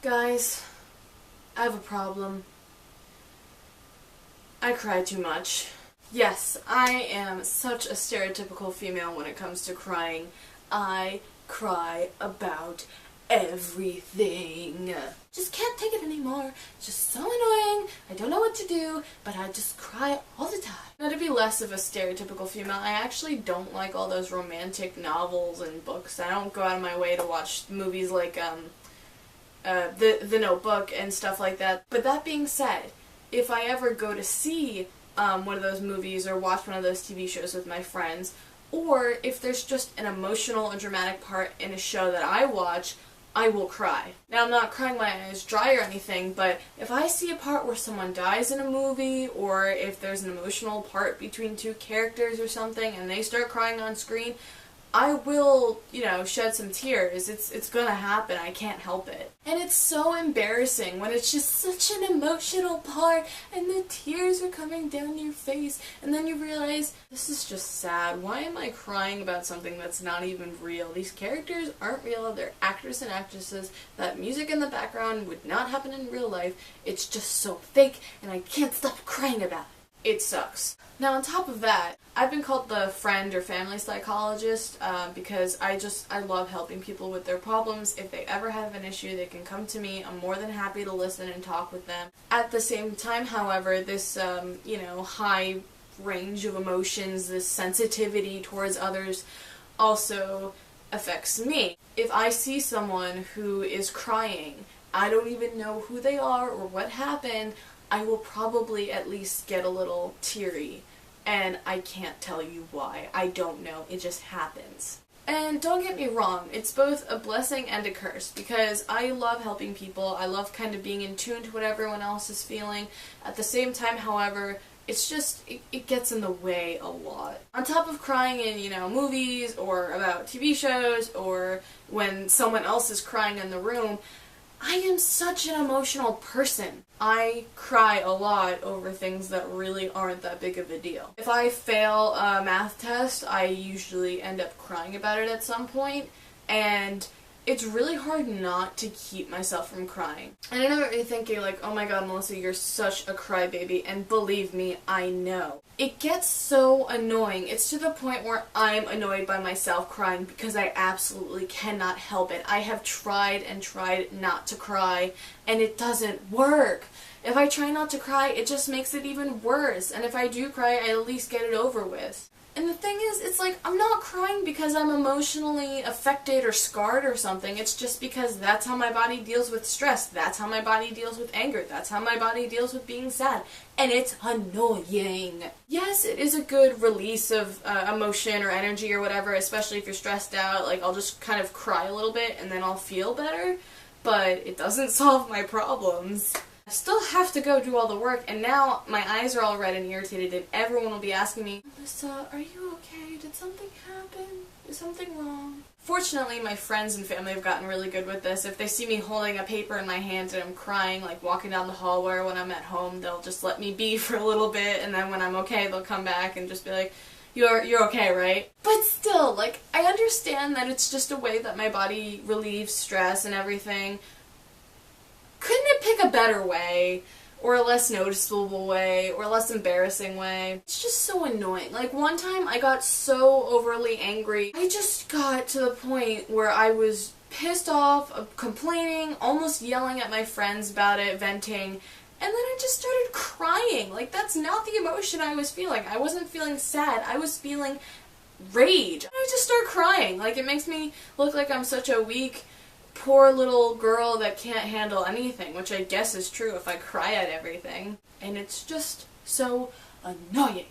Guys, I have a problem. I cry too much. Yes, I am such a stereotypical female when it comes to crying. I cry about everything. Just can't take it anymore. It's just so annoying. I don't know what to do, but I just cry all the time. Now, to be less of a stereotypical female, I actually don't like all those romantic novels and books. I don't go out of my way to watch movies like the Notebook and stuff like that. But that being said, if I ever go to see one of those movies or watch one of those TV shows with my friends, or if there's just an emotional or dramatic part in a show that I watch, I will cry. Now, I'm not crying my eyes dry or anything, but if I see a part where someone dies in a movie, or if there's an emotional part between two characters or something and they start crying on screen, I will, shed some tears. It's gonna happen. I can't help it. And it's so embarrassing when it's just such an emotional part and the tears are coming down your face and then you realize, this is just sad. Why am I crying about something that's not even real? These characters aren't real. They're actors and actresses. That music in the background would not happen in real life. It's just so fake and I can't stop crying about it. It sucks. Now, on top of that, I've been called the friend or family psychologist because I love helping people with their problems. If they ever have an issue, they can come to me. I'm more than happy to listen and talk with them. At the same time, however, this, high range of emotions, this sensitivity towards others also affects me. If I see someone who is crying, I don't even know who they are or what happened, I will probably at least get a little teary, and I can't tell you why. I don't know. It just happens. And don't get me wrong, it's both a blessing and a curse, because I love helping people. I love kind of being in tune to what everyone else is feeling. At the same time, however, it's just, it gets in the way a lot. On top of crying in, movies or about TV shows or when someone else is crying in the room, I am such an emotional person. I cry a lot over things that really aren't that big of a deal. If I fail a math test, I usually end up crying about it at some point, and it's really hard not to keep myself from crying. And I know what you're thinking, like, oh my god, Melissa, you're such a crybaby, and believe me, I know. It gets so annoying. It's to the point where I'm annoyed by myself crying because I absolutely cannot help it. I have tried and tried not to cry, and it doesn't work. If I try not to cry, it just makes it even worse, and if I do cry, I at least get it over with. And the thing is, it's like, I'm not crying because I'm emotionally affected or scarred or something. It's just because that's how my body deals with stress. That's how my body deals with anger. That's how my body deals with being sad. And it's annoying. Yes, it is a good release of emotion or energy or whatever, especially if you're stressed out. Like, I'll just kind of cry a little bit and then I'll feel better. But it doesn't solve my problems. I still have to go do all the work, and now my eyes are all red and irritated, and everyone will be asking me, Melissa, are you okay? Did something happen? Is something wrong? Fortunately, my friends and family have gotten really good with this. If they see me holding a paper in my hands and I'm crying, like walking down the hallway or when I'm at home, they'll just let me be for a little bit, and then when I'm okay, they'll come back and just be like, You're okay, right? But still, like, I understand that it's just a way that my body relieves stress and everything. Couldn't it pick a better way, or a less noticeable way, or a less embarrassing way? It's just so annoying. Like, one time I got so overly angry, I just got to the point where I was pissed off, complaining, almost yelling at my friends about it, venting, and then I just started crying. Like, that's not the emotion I was feeling. I wasn't feeling sad, I was feeling rage. And I just start crying. Like, it makes me look like I'm such a weak, poor little girl that can't handle anything, which I guess is true if I cry at everything. And it's just so annoying.